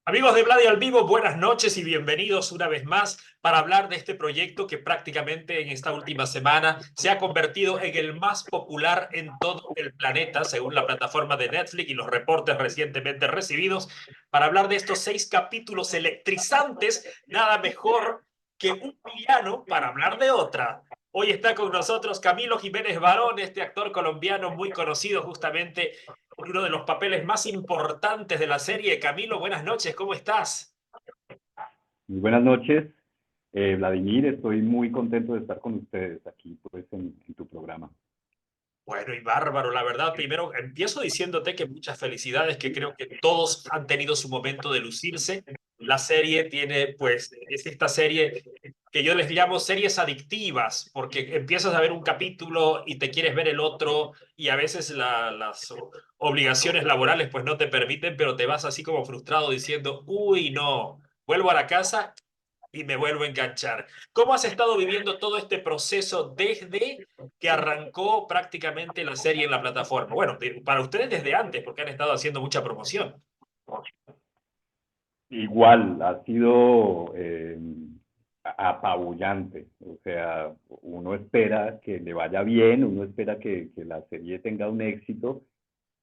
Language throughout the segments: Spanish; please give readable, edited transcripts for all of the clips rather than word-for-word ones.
Amigos de Vladi al Vivo, buenas noches y bienvenidos una vez más para hablar de este proyecto que prácticamente en esta última semana se ha convertido en el más popular en todo el planeta, según la plataforma de Netflix y los reportes recientemente recibidos. Para hablar de estos 6 capítulos electrizantes, nada mejor que un villano para hablar de otra. Hoy está con nosotros Camilo Jiménez Barón, este actor colombiano muy conocido justamente uno de los papeles más importantes de la serie. Camilo, buenas noches, ¿cómo estás? Muy buenas noches, Vladimir. Estoy muy contento de estar con ustedes aquí pues, en tu programa. Bueno, y bárbaro, la verdad. Primero empiezo diciéndote que muchas felicidades, que creo que todos han tenido su momento de lucirse. La serie tiene, pues, es esta serie que yo les llamo series adictivas, porque empiezas a ver un capítulo y te quieres ver el otro, y a veces las obligaciones laborales pues no te permiten, pero te vas así como frustrado diciendo, uy, no, vuelvo a la casa y me vuelvo a enganchar. ¿Cómo has estado viviendo todo este proceso desde que arrancó prácticamente la serie en la plataforma? Bueno, para ustedes desde antes, porque han estado haciendo mucha promoción. Igual, ha sido apabullante. O sea, uno espera que le vaya bien, uno espera que la serie tenga un éxito,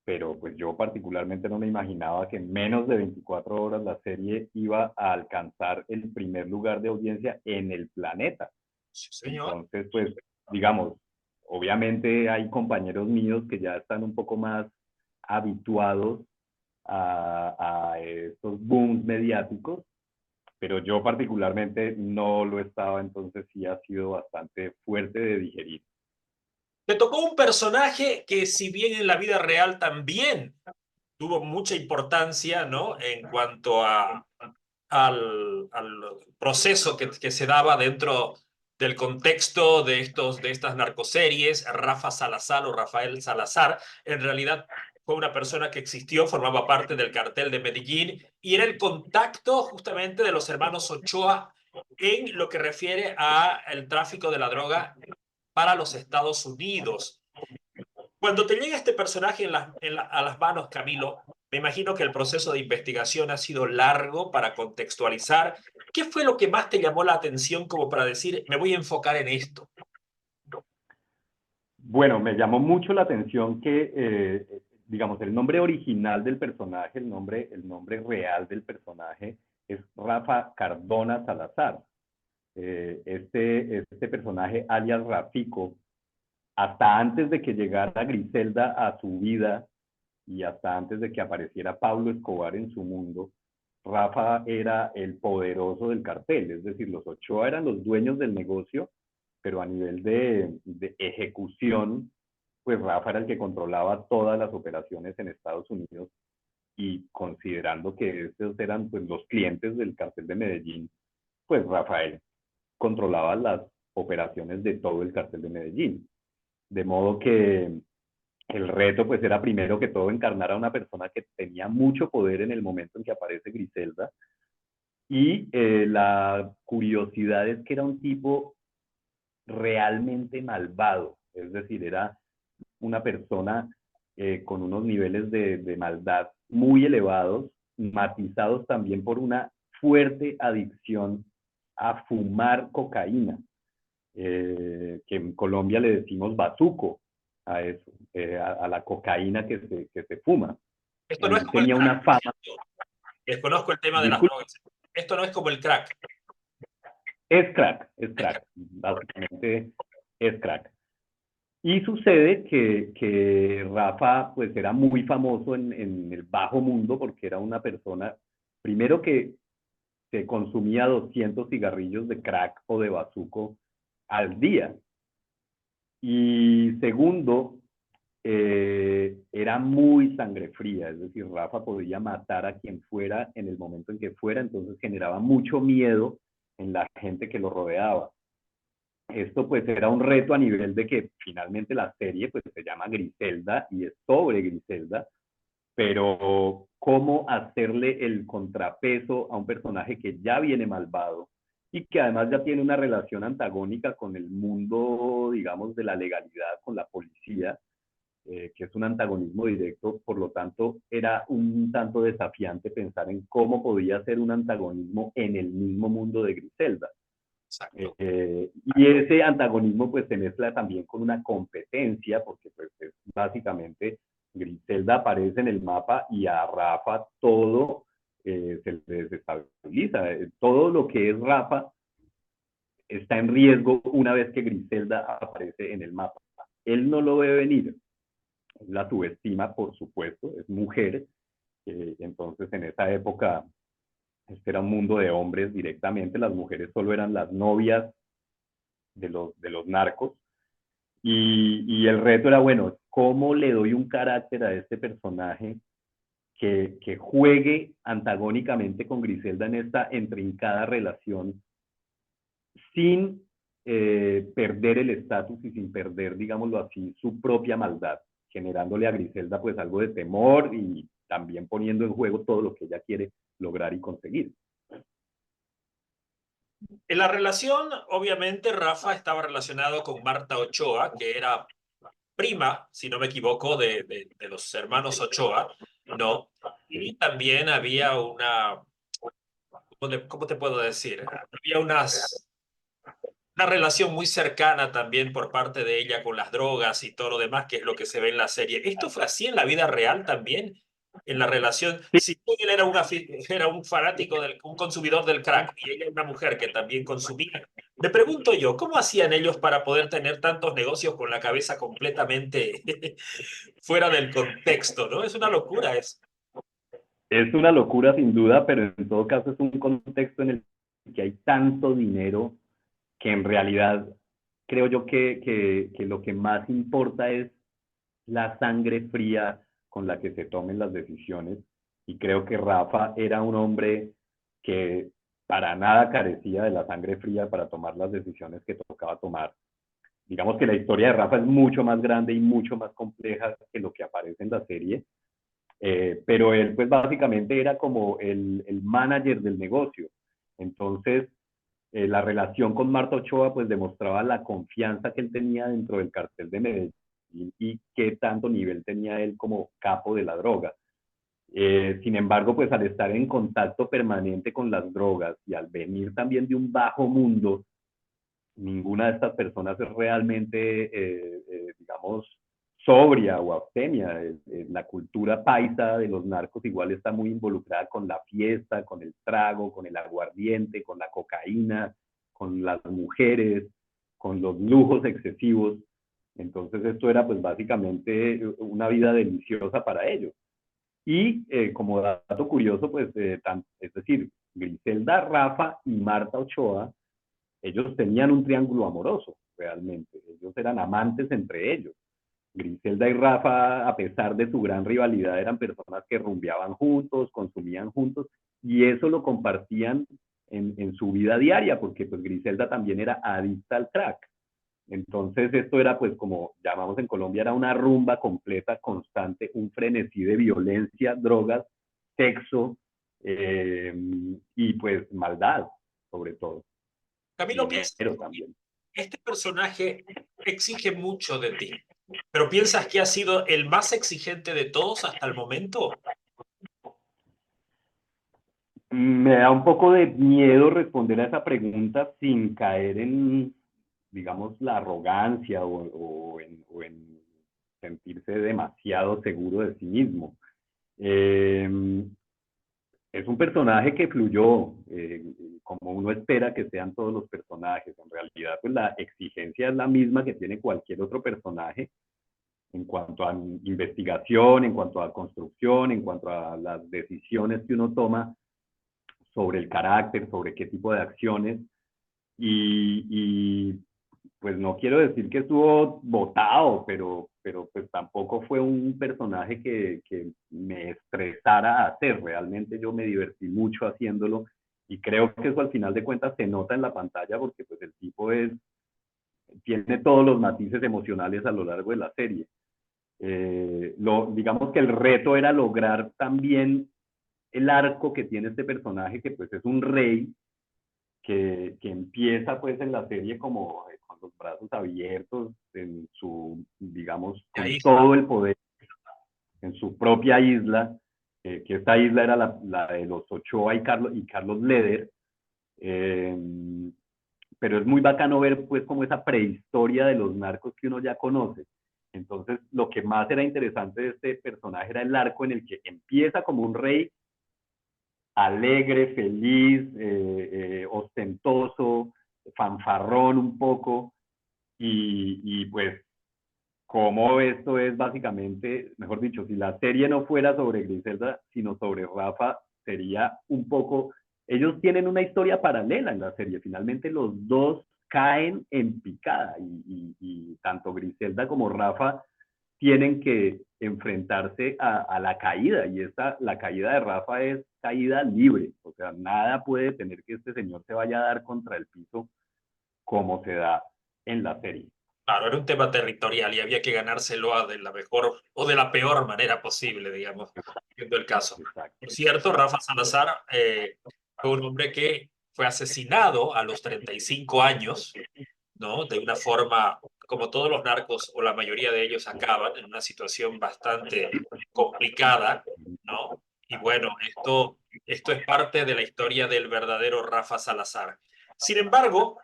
pero pues yo particularmente no me imaginaba que en menos de 24 horas la serie iba a alcanzar el primer lugar de audiencia en el planeta. Sí, señor. Entonces, pues, digamos, obviamente hay compañeros míos que ya están un poco más habituados a estos booms mediáticos, pero yo particularmente no lo estaba, entonces sí ha sido bastante fuerte de digerir. Te tocó un personaje que, si bien en la vida real también tuvo mucha importancia, ¿no? En cuanto al proceso que se daba dentro del contexto de de estas narcoseries. Rafa Salazar o Rafael Salazar, en realidad fue una persona que existió, formaba parte del cartel de Medellín y era el contacto justamente de los hermanos Ochoa en lo que refiere al tráfico de la droga para los Estados Unidos. Cuando te llega este personaje a las manos, Camilo, me imagino que el proceso de investigación ha sido largo para contextualizar. ¿Qué fue lo que más te llamó la atención como para decir, me voy a enfocar en esto? Bueno, me llamó mucho la atención que, digamos, el nombre original del personaje, el nombre real del personaje es Rafa Cardona Salazar. Este personaje, alias Rafico, hasta antes de que llegara Griselda a su vida y hasta antes de que apareciera Pablo Escobar en su mundo, Rafa era el poderoso del cartel, es decir, los Ochoa eran los dueños del negocio, pero a nivel de ejecución, pues Rafa era el que controlaba todas las operaciones en Estados Unidos y considerando que estos eran pues los clientes del cartel de Medellín, pues Rafael controlaba las operaciones de todo el cartel de Medellín. De modo que el reto pues era primero que todo encarnar a una persona que tenía mucho poder en el momento en que aparece Griselda y la curiosidad es que era un tipo realmente malvado, es decir, era una persona con unos niveles de maldad muy elevados, matizados también por una fuerte adicción a fumar cocaína, que en Colombia le decimos bazuco a eso, a la cocaína que se fuma. Esto no es Él como el tenía crack, una ¿no es fama, cierto? Desconozco el tema de las disculpe, drogas. Esto no es como el crack. es Es crack. crack, básicamente es crack. Y sucede que Rafa pues era muy famoso en el bajo mundo porque era una persona, primero que se consumía 200 cigarrillos de crack o de bazuco al día. Y segundo, era muy sangre fría, es decir, Rafa podía matar a quien fuera en el momento en que fuera, entonces generaba mucho miedo en la gente que lo rodeaba. Esto pues era un reto a nivel de que finalmente la serie pues se llama Griselda y es sobre Griselda, pero cómo hacerle el contrapeso a un personaje que ya viene malvado y que además ya tiene una relación antagónica con el mundo, digamos, de la legalidad, con la policía, que es un antagonismo directo, por lo tanto era un tanto desafiante pensar en cómo podía ser un antagonismo en el mismo mundo de Griselda. Exacto. Y ese antagonismo pues se mezcla también con una competencia, porque pues es básicamente Griselda aparece en el mapa y a Rafa todo se le desestabiliza. Todo lo que es Rafa está en riesgo una vez que Griselda aparece en el mapa. Él no lo ve venir, la subestima, por supuesto, es mujer, entonces en esa época este era un mundo de hombres directamente, las mujeres solo eran las novias de los narcos, y el reto era, bueno, ¿cómo le doy un carácter a este personaje que juegue antagónicamente con Griselda en esta intrincada relación sin perder el estatus y sin perder, digámoslo así, su propia maldad, generándole a Griselda pues algo de temor y también poniendo en juego todo lo que ella quiere lograr y conseguir? En la relación, obviamente, Rafa estaba relacionado con Marta Ochoa, que era prima, si no me equivoco, de los hermanos Ochoa, ¿no? Y también había una, ¿cómo te puedo decir? Había una relación muy cercana también por parte de ella con las drogas y todo lo demás, que es lo que se ve en la serie. ¿Esto fue así en la vida real también? En la relación, si él era, era un fanático, un consumidor del crack y ella una mujer que también consumía, me pregunto yo, ¿cómo hacían ellos para poder tener tantos negocios con la cabeza completamente fuera del contexto, ¿no? Es una locura eso. Es una locura sin duda, pero en todo caso es un contexto en el que hay tanto dinero que en realidad creo yo que lo que más importa es la sangre fría con la que se tomen las decisiones. Y creo que Rafa era un hombre que para nada carecía de la sangre fría para tomar las decisiones que tocaba tomar. Digamos que la historia de Rafa es mucho más grande y mucho más compleja que lo que aparece en la serie, pero él pues básicamente era como el manager del negocio. Entonces, la relación con Marta Ochoa pues demostraba la confianza que él tenía dentro del cartel de Medellín y qué tanto nivel tenía él como capo de la droga. Sin embargo, pues al estar en contacto permanente con las drogas y al venir también de un bajo mundo, ninguna de estas personas es realmente, digamos, sobria o abstemia. La cultura paisa de los narcos igual está muy involucrada con la fiesta, con el trago, con el aguardiente, con la cocaína, con las mujeres, con los lujos excesivos. Entonces esto era pues básicamente una vida deliciosa para ellos. Y como dato curioso, pues, es decir, Griselda, Rafa y Marta Ochoa, ellos tenían un triángulo amoroso, realmente. Ellos eran amantes entre ellos. Griselda y Rafa, a pesar de su gran rivalidad, eran personas que rumbeaban juntos, consumían juntos, y eso lo compartían en su vida diaria, porque pues Griselda también era adicta al crack. Entonces esto era pues como llamamos en Colombia, era una rumba completa, constante, un frenesí de violencia, drogas, sexo y pues maldad sobre todo, Camilo, piensa, dinero también. este personaje exige mucho de ti, pero ¿piensas que ha sido el más exigente de todos hasta el momento? Me da un poco de miedo responder a esa pregunta sin caer en, digamos, la arrogancia o en sentirse demasiado seguro de sí mismo. Eh, es un personaje que fluyó, como uno espera que sean todos los personajes. En realidad, pues la exigencia es la misma que tiene cualquier otro personaje en cuanto a investigación, en cuanto a construcción, en cuanto a las decisiones que uno toma sobre el carácter, sobre qué tipo de acciones. Y pues no quiero decir que estuvo votado, pero pues tampoco fue un personaje que me estresara a hacer. Realmente yo me divertí mucho haciéndolo y creo que eso al final de cuentas se nota en la pantalla porque pues el tipo tiene todos los matices emocionales a lo largo de la serie. Digamos que el reto era lograr también el arco que tiene este personaje, que pues es un rey que empieza pues en la serie como con los brazos abiertos, en su, digamos, con Ahí está. todo el poder en su propia isla, que esta isla era la de los Ochoa y Carlos Leder, eh, pero es muy bacano ver pues como esa prehistoria de los narcos que uno ya conoce. Entonces, lo que más era interesante de este personaje era el arco en el que empieza como un rey alegre, feliz, ostentoso, fanfarrón un poco, y pues como esto es básicamente, mejor dicho, si la serie no fuera sobre Griselda, sino sobre Rafa, sería un poco, ellos tienen una historia paralela en la serie, finalmente los dos caen en picada y tanto Griselda como Rafa tienen que enfrentarse a la caída y la caída de Rafa es caída libre, o sea, nada puede tener que este señor se vaya a dar contra el piso como se da en la serie. Claro, era un tema territorial y había que ganárselo de la mejor o de la peor manera posible, digamos, siendo el caso. Exacto. Por cierto, Rafa Salazar fue un hombre que fue asesinado a los 35 años, ¿no? De una forma, como todos los narcos o la mayoría de ellos acaban en una situación bastante complicada, ¿no? Y bueno, esto es parte de la historia del verdadero Rafa Salazar. Sin embargo,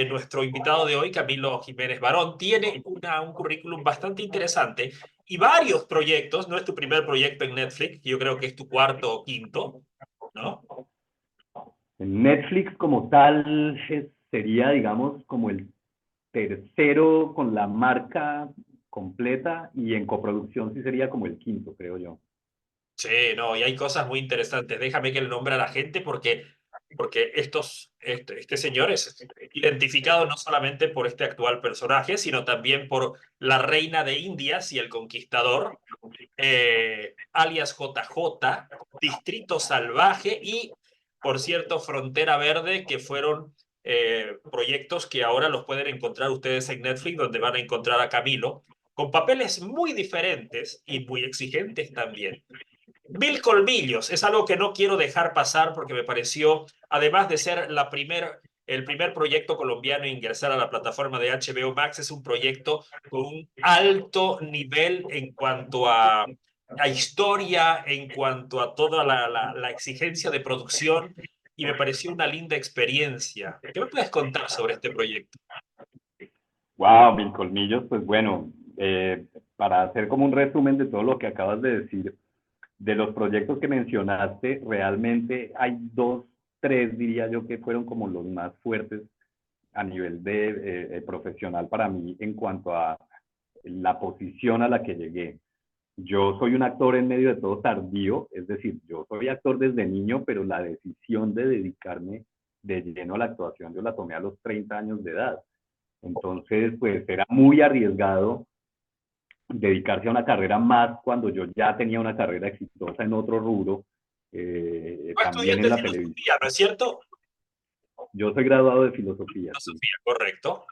nuestro invitado de hoy, Camilo Jiménez Barón, tiene un currículum bastante interesante y varios proyectos. No es tu primer proyecto en Netflix, yo creo que es tu cuarto o quinto, ¿no? En Netflix como tal sería, digamos, como el tercero con la marca completa y en coproducción sí sería como el quinto, creo yo. Sí, no, y hay cosas muy interesantes. Déjame que le nombre a la gente porque este señor es identificado no solamente por este actual personaje, sino también por la reina de Indias y el conquistador, alias JJ, Distrito Salvaje y, por cierto, Frontera Verde, que fueron proyectos que ahora los pueden encontrar ustedes en Netflix, donde van a encontrar a Camilo, con papeles muy diferentes y muy exigentes también. Mil Colmillos es algo que no quiero dejar pasar porque me pareció, además de ser el primer proyecto colombiano en ingresar a la plataforma de HBO Max, es un proyecto con un alto nivel en cuanto a historia, en cuanto a toda la exigencia de producción, y me pareció una linda experiencia. ¿Qué me puedes contar sobre este proyecto? Wow, Mil Colmillos, pues bueno, para hacer como un resumen de todo lo que acabas de decir, de los proyectos que mencionaste, realmente hay dos, tres, diría yo, que fueron como los más fuertes a nivel de profesional para mí en cuanto a la posición a la que llegué. Yo soy un actor en medio de todo tardío, es decir, yo soy actor desde niño, pero la decisión de dedicarme de lleno a la actuación yo la tomé a los 30 años de edad. Entonces, pues era muy arriesgado dedicarse a una carrera más cuando yo ya tenía una carrera exitosa en otro rubro, Tú también en estudiaste la televisión. filosofía, ¿no es cierto? Yo soy graduado de filosofía, sí. Filosofía, correcto.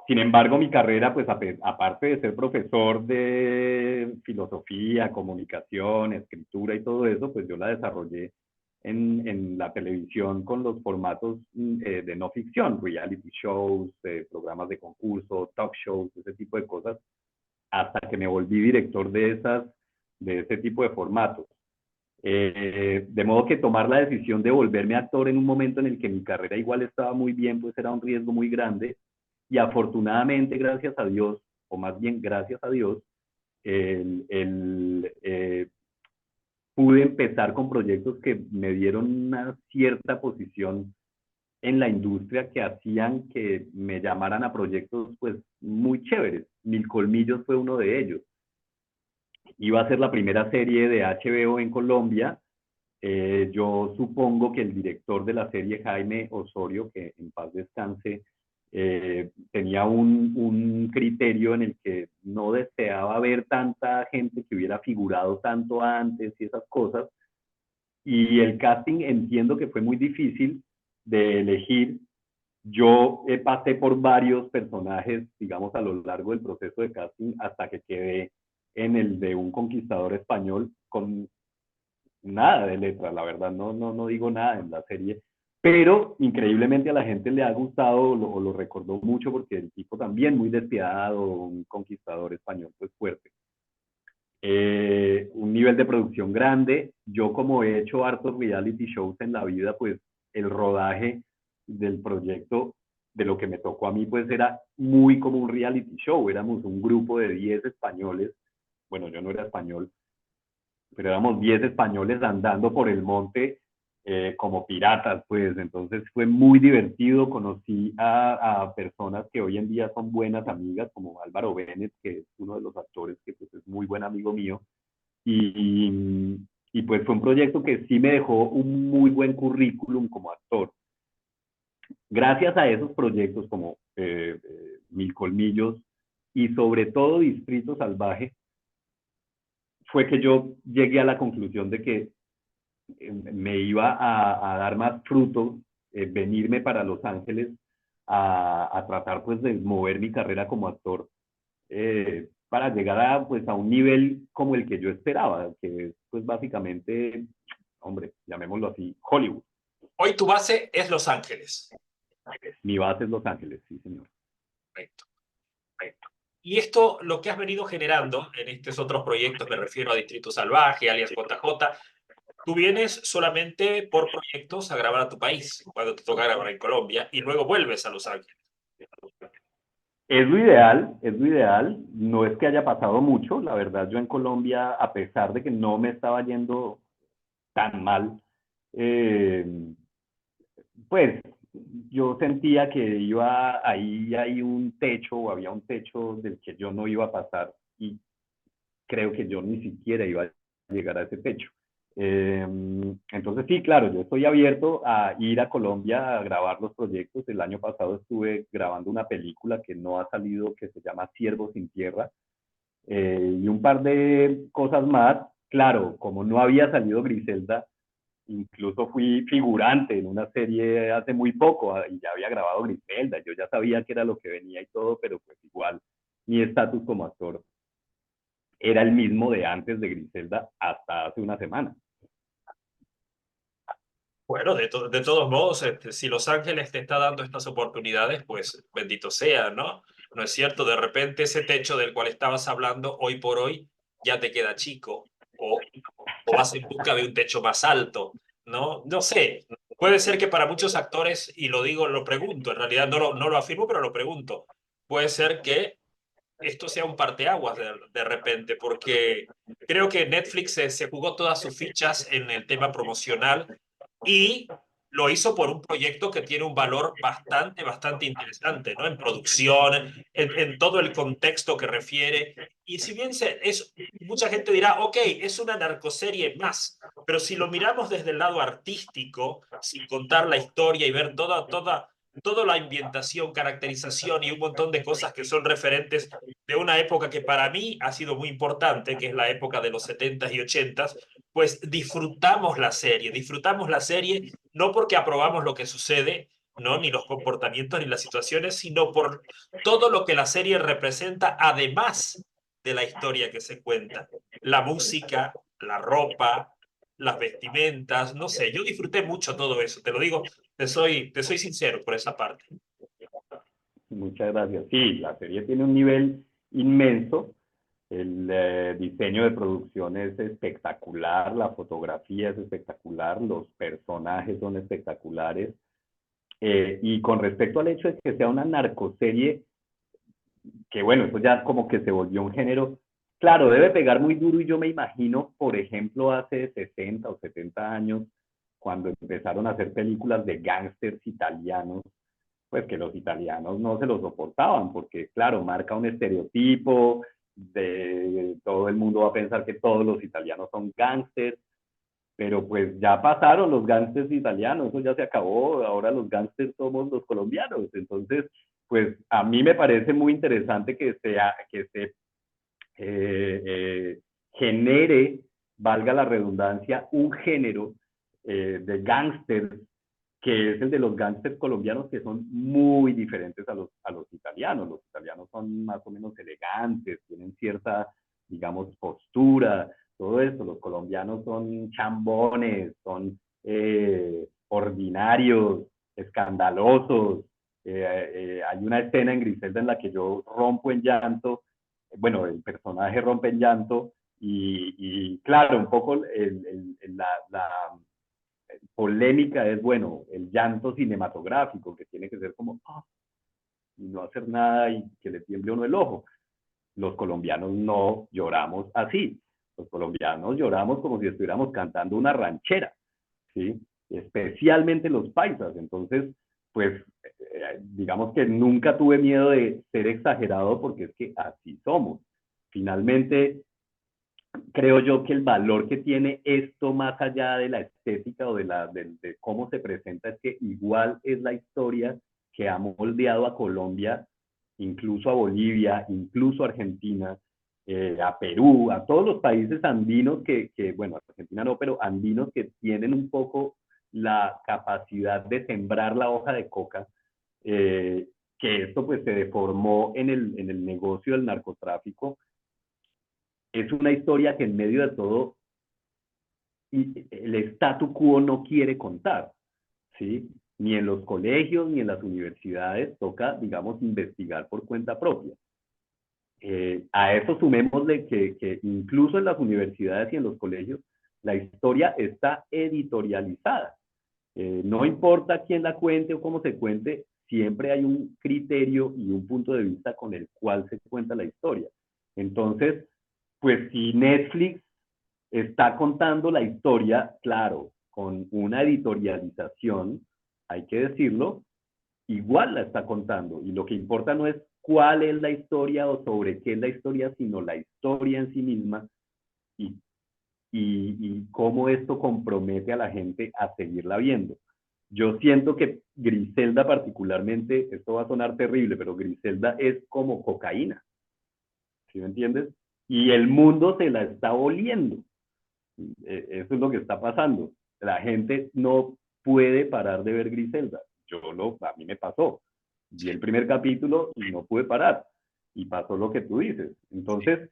Sin embargo, mi carrera, pues aparte de ser profesor de filosofía, comunicación, escritura y todo eso, pues yo la desarrollé en la televisión con los formatos de no ficción, reality shows, programas de concurso, talk shows, ese tipo de cosas, hasta que me volví director de ese tipo de formatos. De modo que tomar la decisión de volverme actor en un momento en el que mi carrera igual estaba muy bien, pues era un riesgo muy grande. Y afortunadamente, gracias a Dios, o más bien gracias a Dios, el, el, pude empezar con proyectos que me dieron una cierta posición en la industria que hacían que me llamaran a proyectos pues muy chéveres. Mil Colmillos fue uno de ellos. Iba a ser la primera serie de HBO en Colombia. Yo supongo que el director de la serie, Jaime Osorio, que en paz descanse, tenía un criterio en el que no deseaba ver tanta gente que hubiera figurado tanto antes y esas cosas. Y el casting entiendo que fue muy difícil de elegir. Yo pasé por varios personajes, digamos, a lo largo del proceso de casting hasta que quedé en el de un conquistador español con nada de letras, la verdad, no digo nada en la serie, pero increíblemente a la gente le ha gustado o lo recordó mucho porque el tipo también muy despiadado, un conquistador español pues fuerte. Un nivel de producción grande. Yo como he hecho hartos reality shows en la vida, pues el rodaje del proyecto, de lo que me tocó a mí, pues era muy como un reality show. Éramos un grupo de 10 españoles, bueno, yo no era español, pero éramos 10 españoles andando por el monte como piratas, pues entonces fue muy divertido, conocí a personas que hoy en día son buenas amigas, como Álvaro Bennett, que es uno de los actores que pues, es muy buen amigo mío, y pues fue un proyecto que sí me dejó un muy buen currículum como actor. Gracias a esos proyectos como Mil Colmillos y sobre todo Distrito Salvaje, fue que yo llegué a la conclusión de que me iba a dar más fruto venirme para Los Ángeles a tratar pues de mover mi carrera como actor para llegar pues, a un nivel como el que yo esperaba, que es pues básicamente, hombre, llamémoslo así, Hollywood. Hoy tu base es Los Ángeles. Mi base es Los Ángeles, sí, señor. Perfecto. Y esto, lo que has venido generando en estos otros proyectos, me refiero a Distrito Salvaje, alias JJ, tú vienes solamente por proyectos a grabar a tu país, cuando te toca grabar en Colombia, y luego vuelves a Los Ángeles. Es lo ideal, es lo ideal. No es que haya pasado mucho. La verdad, yo en Colombia, a pesar de que no me estaba yendo tan mal, eh, pues yo sentía que iba ahí hay un techo o había un techo del que yo no iba a pasar y creo que yo ni siquiera iba a llegar a ese techo. Entonces sí, claro, yo estoy abierto a ir a Colombia a grabar los proyectos. El año pasado estuve grabando una película que no ha salido, que se llama Ciervo sin Tierra, y un par de cosas más. Claro, como no había salido Griselda, incluso fui figurante en una serie hace muy poco y ya había grabado Griselda. Yo ya sabía que era lo que venía y todo, pero pues igual mi estatus como actor era el mismo de antes de Griselda hasta hace una semana. Bueno, de todos modos, si Los Ángeles te está dando estas oportunidades, pues bendito sea, ¿no? ¿No es cierto? De repente ese techo del cual estabas hablando hoy por hoy ya te queda chico o vas en busca de un techo más alto, ¿no? No sé, puede ser que para muchos actores, y lo digo, lo pregunto, en realidad no lo afirmo, pero lo pregunto, puede ser que esto sea un parteaguas de repente, porque creo que Netflix se jugó todas sus fichas en el tema promocional y lo hizo por un proyecto que tiene un valor bastante interesante, ¿no? En producción, en todo el contexto que refiere. Y si bien mucha gente dirá, ok, es una narcoserie más, pero si lo miramos desde el lado artístico, sin contar la historia y ver toda la ambientación, caracterización y un montón de cosas que son referentes de una época que para mí ha sido muy importante, que es la época de los 70s y 80s, pues disfrutamos la serie no porque aprobamos lo que sucede, ¿no? Ni los comportamientos ni las situaciones, sino por todo lo que la serie representa, además de la historia que se cuenta. La música, la ropa, las vestimentas, no sé, yo disfruté mucho todo eso, te lo digo, te soy sincero por esa parte. Muchas gracias. Sí, la serie tiene un nivel inmenso. El diseño de producción es espectacular, la fotografía es espectacular, los personajes son espectaculares. Y con respecto al hecho de que sea una narcoserie, que bueno, eso ya como que se volvió un género, claro, debe pegar muy duro y yo me imagino, por ejemplo, hace 60 o 70 años, cuando empezaron a hacer películas de gángsters italianos, pues que los italianos no se lo soportaban, porque claro, marca un estereotipo, de todo el mundo va a pensar que todos los italianos son gángsters, pero pues ya pasaron los gángsters italianos, eso ya se acabó, ahora los gángsters somos los colombianos, entonces pues a mí me parece muy interesante que se genere, valga la redundancia, un género de gángsters que es el de los gángsters colombianos que son muy diferentes a los italianos. Los italianos son más o menos elegantes, tienen cierta, digamos, postura, todo esto. Los colombianos son chambones, son ordinarios, escandalosos. Hay una escena en Griselda en la que yo rompo en llanto, bueno, el personaje rompe en llanto y claro, un poco la polémica es, bueno, el llanto cinematográfico, que tiene que ser como, oh, y no hacer nada y que le tiemble uno el ojo. Los colombianos no lloramos así. Los colombianos lloramos como si estuviéramos cantando una ranchera, ¿sí? Especialmente los paisas. Entonces, pues, digamos que nunca tuve miedo de ser exagerado porque es que así somos. Finalmente, creo yo que el valor que tiene esto más allá de la estética o de cómo se presenta es que igual es la historia que ha moldeado a Colombia, incluso a Bolivia, incluso a Argentina, a Perú, a todos los países andinos bueno, Argentina no, pero andinos que tienen un poco la capacidad de sembrar la hoja de coca, que esto pues se deformó en el negocio del narcotráfico. Es una historia que en medio de todo el statu quo no quiere contar, ¿sí? Ni en los colegios ni en las universidades toca, digamos, investigar por cuenta propia. A eso sumémosle que incluso en las universidades y en los colegios la historia está editorializada. No importa quién la cuente o cómo se cuente, siempre hay un criterio y un punto de vista con el cual se cuenta la historia. Entonces, pues si Netflix está contando la historia, claro, con una editorialización, hay que decirlo, igual la está contando. Y lo que importa no es cuál es la historia o sobre qué es la historia, sino la historia en sí misma y, y cómo esto compromete a la gente a seguirla viendo. Yo siento que Griselda particularmente, esto va a sonar terrible, pero Griselda es como cocaína, ¿sí me entiendes? Y el mundo se la está oliendo. Eso es lo que está pasando. La gente no puede parar de ver Griselda. A mí me pasó. Vi el primer capítulo y no pude parar. Y pasó lo que tú dices. Entonces,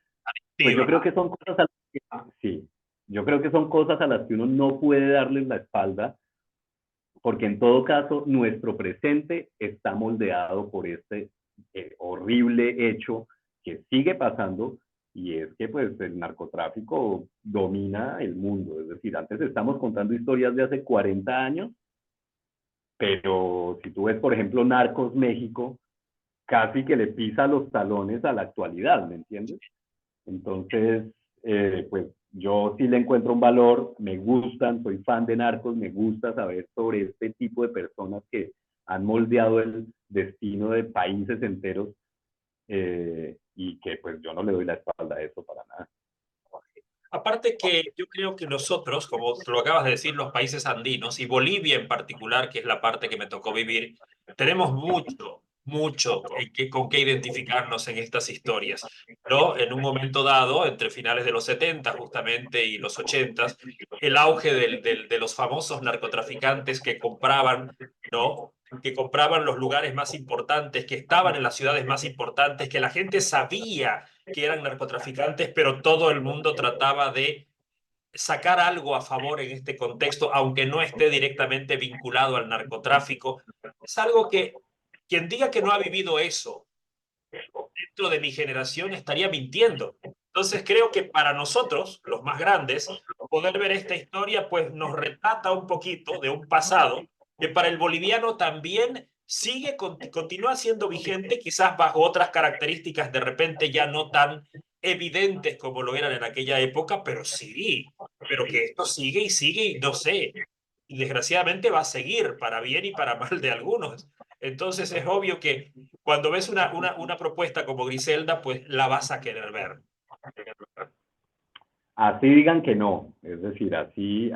Sí, pues yo creo va. que son cosas a las que, sí, yo creo que son cosas a las que uno no puede darles la espalda, porque en todo caso nuestro presente está moldeado por este horrible hecho que sigue pasando, y es que pues el narcotráfico domina el mundo. Es decir, antes estamos contando historias de hace 40 años, pero si tú ves, por ejemplo, Narcos México, casi que le pisa los talones a la actualidad, ¿me entiendes? Entonces, pues yo sí le encuentro un valor, me gustan, soy fan de Narcos, me gusta saber sobre este tipo de personas que han moldeado el destino de países enteros, y que pues yo no le doy la espalda a eso para nada. Aparte que yo creo que nosotros, como lo acabas de decir, los países andinos y Bolivia en particular, que es la parte que me tocó vivir, tenemos mucho con qué identificarnos en estas historias, ¿no? En un momento dado, entre finales de los 70 justamente y los 80, el auge de los famosos narcotraficantes que compraban, ¿no? Que compraban los lugares más importantes, que estaban en las ciudades más importantes, que la gente sabía que eran narcotraficantes, pero todo el mundo trataba de sacar algo a favor en este contexto, aunque no esté directamente vinculado al narcotráfico. Es algo que quien diga que no ha vivido eso dentro de mi generación estaría mintiendo. Entonces creo que para nosotros, los más grandes, poder ver esta historia pues nos retrata un poquito de un pasado que para el boliviano también continúa siendo vigente, quizás bajo otras características de repente ya no tan evidentes como lo eran en aquella época, pero sí, pero que esto sigue y sigue y no sé, y desgraciadamente va a seguir para bien y para mal de algunos. Entonces es obvio que cuando ves una propuesta como Griselda, pues la vas a querer ver. Así digan que no, es decir, así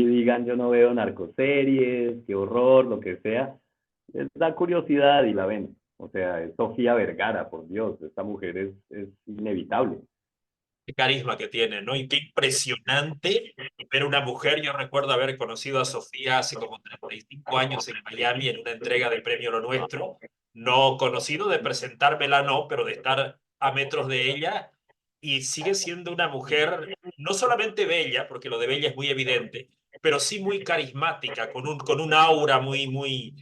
digan yo no veo narcoseries, qué horror, lo que sea, les da curiosidad y la ven. O sea, es Sofía Vergara, por Dios, esta mujer es inevitable. Qué carisma que tiene, ¿no? Y qué impresionante ver una mujer. Yo recuerdo haber conocido a Sofía hace como 35 años en Miami en una entrega del Premio Lo Nuestro. No conocido de presentármela, no, pero de estar a metros de ella. Y sigue siendo una mujer no solamente bella, porque lo de bella es muy evidente, pero sí muy carismática, con un aura muy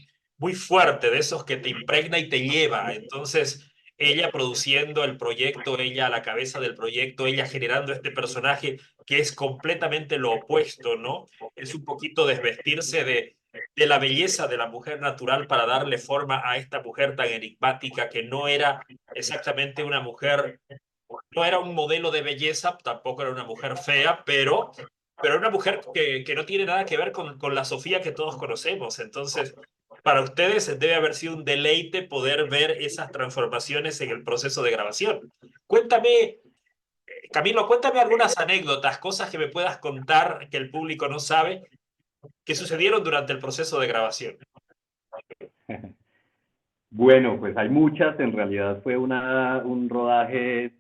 fuerte, de esos que te impregna y te lleva. Entonces, ella produciendo el proyecto, ella a la cabeza del proyecto, ella generando este personaje que es completamente lo opuesto, ¿no? Es un poquito desvestirse de la belleza de la mujer natural para darle forma a esta mujer tan enigmática que no era exactamente una mujer, no era un modelo de belleza, tampoco era una mujer fea, pero era una mujer que no tiene nada que ver con la Sofía que todos conocemos. Entonces, para ustedes debe haber sido un deleite poder ver esas transformaciones en el proceso de grabación. Cuéntame, Camilo, cuéntame algunas anécdotas, cosas que me puedas contar que el público no sabe, que sucedieron durante el proceso de grabación. Bueno, pues hay muchas, en realidad fue un rodaje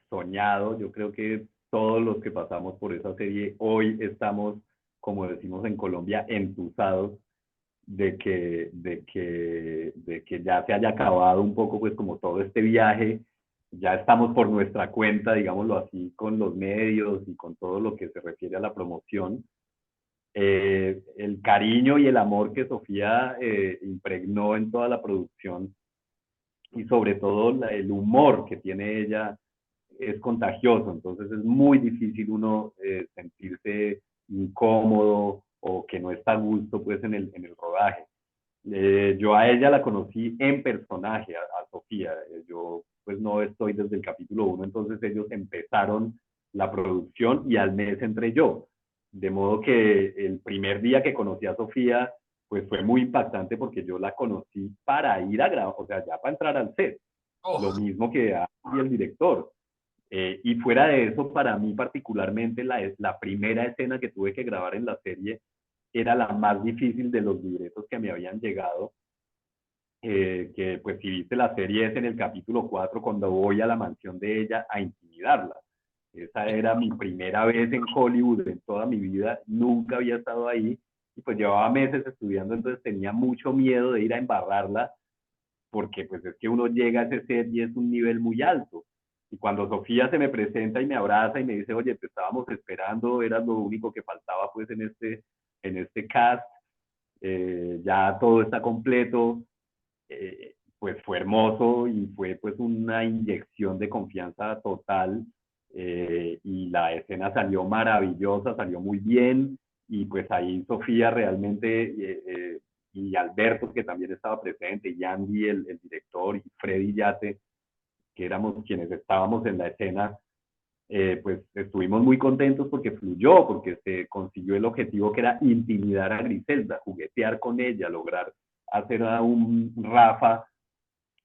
soñado. Yo creo que todos los que pasamos por esa serie hoy estamos, como decimos en Colombia, entusados de que ya se haya acabado un poco pues como todo este viaje. Ya estamos por nuestra cuenta, digámoslo así, con los medios y con todo lo que se refiere a la promoción. El cariño y el amor que Sofía impregnó en toda la producción y sobre todo el humor que tiene ella es contagioso. Entonces es muy difícil uno sentirse incómodo o que no está a gusto pues en el rodaje. Yo a ella la conocí en personaje, a Sofía. Yo pues no estoy desde el capítulo 1, entonces ellos empezaron la producción y al mes entré yo. De modo que el primer día que conocí a Sofía, pues fue muy impactante porque yo la conocí para ir a grabar, o sea, ya para entrar al set. Lo Oh, mismo que a el director. Y fuera de eso, para mí particularmente, la primera escena que tuve que grabar en la serie era la más difícil de los libretos que me habían llegado, que pues si viste la serie es en el capítulo 4 cuando voy a la mansión de ella a intimidarla. Esa era mi primera vez en Hollywood en toda mi vida, nunca había estado ahí y pues llevaba meses estudiando, entonces tenía mucho miedo de ir a embarrarla porque pues es que uno llega a ese set y es un nivel muy alto. Y cuando Sofía se me presenta y me abraza y me dice, oye, te estábamos esperando, eras lo único que faltaba pues en este cast, ya todo está completo, pues fue hermoso y fue pues una inyección de confianza total, y la escena salió maravillosa, salió muy bien y pues ahí Sofía realmente, y Alberto que también estaba presente, y Andy el director y Freddy Yate, que éramos quienes estábamos en la escena, pues estuvimos muy contentos porque fluyó, porque se consiguió el objetivo que era intimidar a Griselda, juguetear con ella, lograr hacer a un Rafa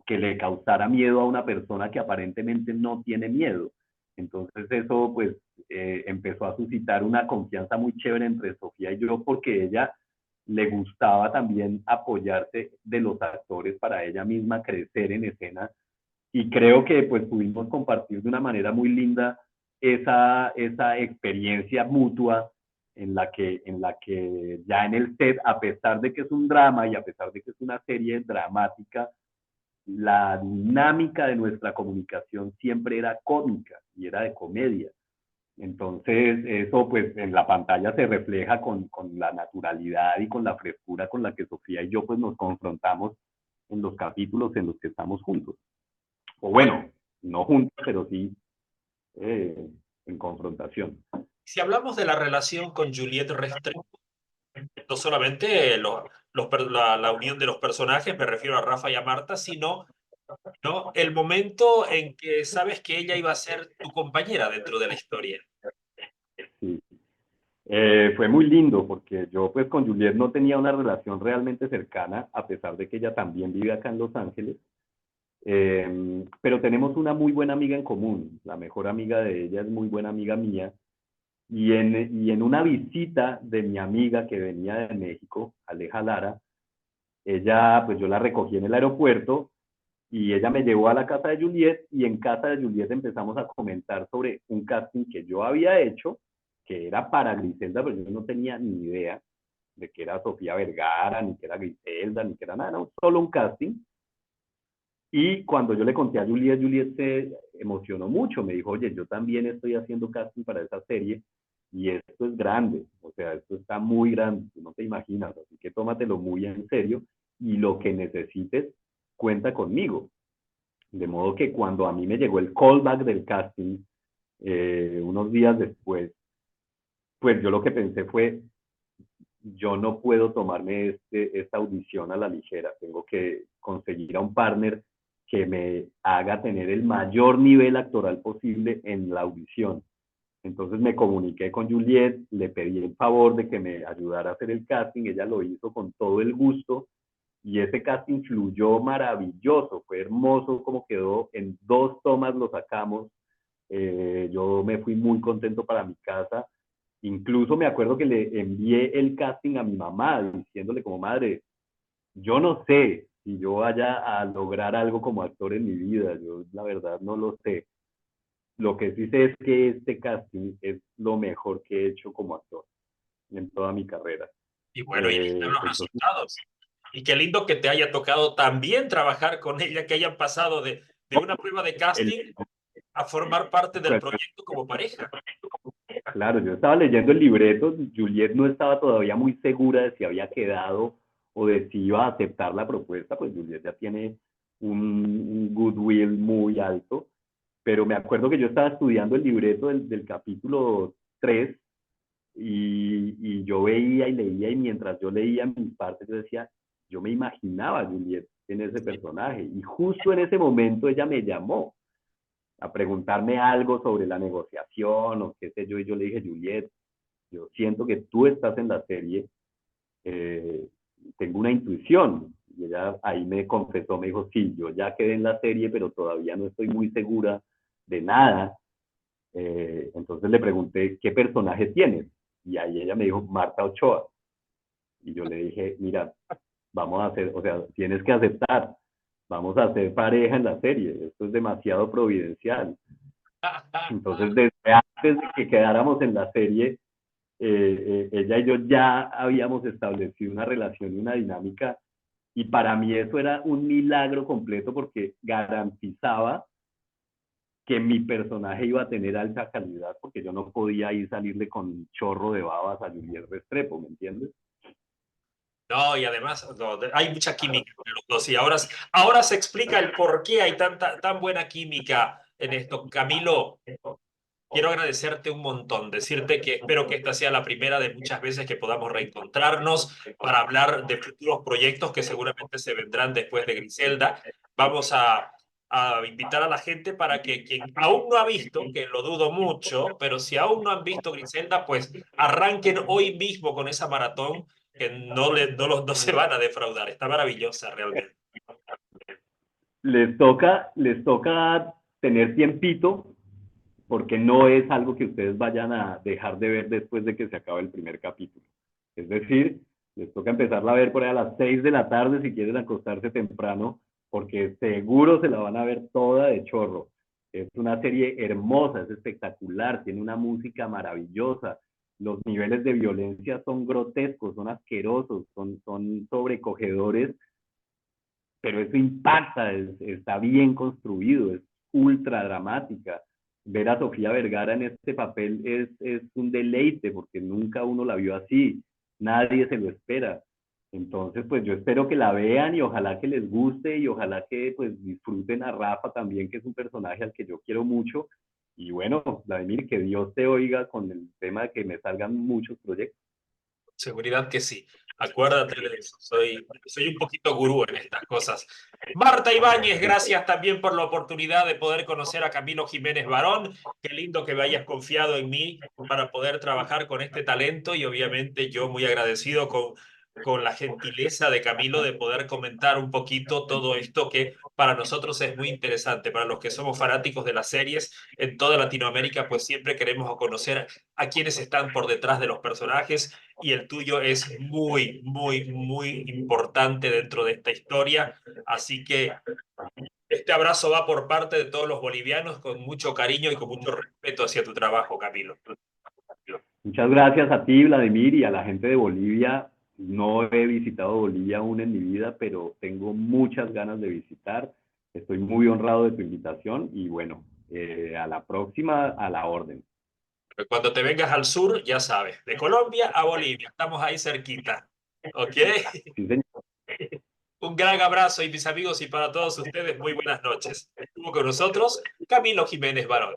que le causara miedo a una persona que aparentemente no tiene miedo. Entonces eso pues empezó a suscitar una confianza muy chévere entre Sofía y yo porque ella le gustaba también apoyarse de los actores para ella misma crecer en escena y creo que pues pudimos compartir de una manera muy linda esa experiencia mutua en la que ya en el set, a pesar de que es un drama y a pesar de que es una serie dramática, la dinámica de nuestra comunicación siempre era cómica y era de comedia. Entonces, eso pues en la pantalla se refleja con la naturalidad y con la frescura con la que Sofía y yo pues nos confrontamos en los capítulos en los que estamos juntos. O bueno, bueno, no juntos, pero sí en confrontación. si hablamos de la relación con Juliette Restrepo, no solamente la unión de los personajes, me refiero a Rafa y a Marta, sino, ¿no?, el momento en que sabes que ella iba a ser tu compañera dentro de la historia. Sí. Fue muy lindo porque yo pues con Juliet no tenía una relación realmente cercana, a pesar de que ella también vive acá en Los Ángeles. Pero tenemos una muy buena amiga en común. La mejor amiga de ella es muy buena amiga mía. Y en una visita de mi amiga que venía de México, Aleja Lara, ella, pues yo la recogí en el aeropuerto y ella me llevó a la casa de Juliet y en casa de Juliet empezamos a comentar sobre un casting que yo había hecho, que era para Griselda, pero yo no tenía ni idea de que era Sofía Vergara, ni que era Griselda, ni que era nada, no, solo un casting. Y cuando yo le conté a Juliet, Juliet se emocionó mucho, me dijo, oye, yo también estoy haciendo casting para esa serie y esto es grande, o sea, esto está muy grande, tú no te imaginas, así que tómatelo muy en serio y lo que necesites, cuenta conmigo. De modo que cuando a mí me llegó el callback del casting, unos días después, pues yo lo que pensé fue, yo no puedo tomarme esta audición a la ligera, tengo que conseguir a un partner que me haga tener el mayor nivel actoral posible en la audición. Entonces me comuniqué con Juliet, le pedí el favor de que me ayudara a hacer el casting, ella lo hizo con todo el gusto y ese casting fluyó maravilloso, fue hermoso como quedó, en 2 tomas lo sacamos, yo me fui muy contento para mi casa, incluso me acuerdo que le envié el casting a mi mamá diciéndole como madre, yo no sé si yo vaya a lograr algo como actor en mi vida, yo la verdad no lo sé. Lo que sí sé es que este casting es lo mejor que he hecho como actor en toda mi carrera. Y bueno, y ahí están los Entonces, resultados. Y qué lindo que te haya tocado también trabajar con ella, que hayan pasado de una prueba de el, casting a formar parte del pues, proyecto como pareja. claro, yo estaba leyendo el libreto, Juliet no estaba todavía muy segura de si había quedado o de si iba a aceptar la propuesta, pues Juliet ya tiene un goodwill muy alto, pero me acuerdo que yo estaba estudiando el libreto del capítulo 3 y yo veía y leía y mientras yo leía mis partes yo decía, yo me imaginaba a Juliet en ese personaje y justo en ese momento ella me llamó a preguntarme algo sobre la negociación o qué sé yo y yo le dije, Juliet, yo siento que tú estás en la serie, eh, tengo una intuición. Y ella ahí me confesó, me dijo, sí, yo ya quedé en la serie, pero todavía no estoy muy segura de nada. Entonces le pregunté, ¿qué personaje tienes? Y ahí ella me dijo, Marta Ochoa. Y yo le dije, mira, vamos a hacer, o sea, tienes que aceptar, vamos a hacer pareja en la serie, esto es demasiado providencial. Entonces, desde antes de que quedáramos en la serie, ella y yo ya habíamos establecido una relación y una dinámica, y para mí eso era un milagro completo porque garantizaba que mi personaje iba a tener alta calidad, porque yo no podía ir salirle con un chorro de babas a Juliet Restrepo, ¿me entiendes? No, y además no, hay mucha química entre los dos y ahora se explica el por qué hay tan buena química en esto. Camilo, quiero agradecerte un montón, decirte que espero que esta sea la primera de muchas veces que podamos reencontrarnos para hablar de futuros proyectos que seguramente se vendrán después de Griselda. Vamos a invitar a la gente para que quien aún no ha visto, que lo dudo mucho, pero si aún no han visto Griselda, pues arranquen hoy mismo con esa maratón que no se van a defraudar. Está maravillosa realmente. Les toca tener tiempito, porque no es algo que ustedes vayan a dejar de ver después de que se acabe el primer capítulo. Es decir, les toca empezarla a ver por ahí a las 6 de la tarde si quieren acostarse temprano, porque seguro se la van a ver toda de chorro. Es una serie hermosa, es espectacular, tiene una música maravillosa, los niveles de violencia son grotescos, son asquerosos, son sobrecogedores, pero eso impacta, está bien construido, es ultra dramática. Ver a Sofía Vergara en este papel es un deleite porque nunca uno la vio así, nadie se lo espera. Entonces, pues yo espero que la vean y ojalá que les guste y ojalá que pues disfruten a Rafa también, que es un personaje al que yo quiero mucho. Y bueno, Vladimir, que Dios te oiga con el tema de que me salgan muchos proyectos. Seguridad que sí. Acuérdate de eso. Soy un poquito gurú en estas cosas. Marta Ibáñez, gracias también por la oportunidad de poder conocer a Camilo Jiménez Barón. Qué lindo que me hayas confiado en mí para poder trabajar con este talento y obviamente yo muy agradecido con la gentileza de Camilo de poder comentar un poquito todo esto que para nosotros es muy interesante. Para los que somos fanáticos de las series en toda Latinoamérica, pues siempre queremos conocer a quienes están por detrás de los personajes y el tuyo es muy, muy, muy importante dentro de esta historia. Así que este abrazo va por parte de todos los bolivianos con mucho cariño y con mucho respeto hacia tu trabajo, Camilo. Muchas gracias a ti, Vladimir, y a la gente de Bolivia. No he visitado Bolivia aún en mi vida, pero tengo muchas ganas de visitar. Estoy muy honrado de tu invitación y bueno, a la próxima, a la orden. Cuando te vengas al sur, ya sabes, de Colombia a Bolivia, estamos ahí cerquita. ¿Ok? Sí, señor. Un gran abrazo y mis amigos y para todos ustedes, muy buenas noches. Estuvo con nosotros Camilo Jiménez Barón.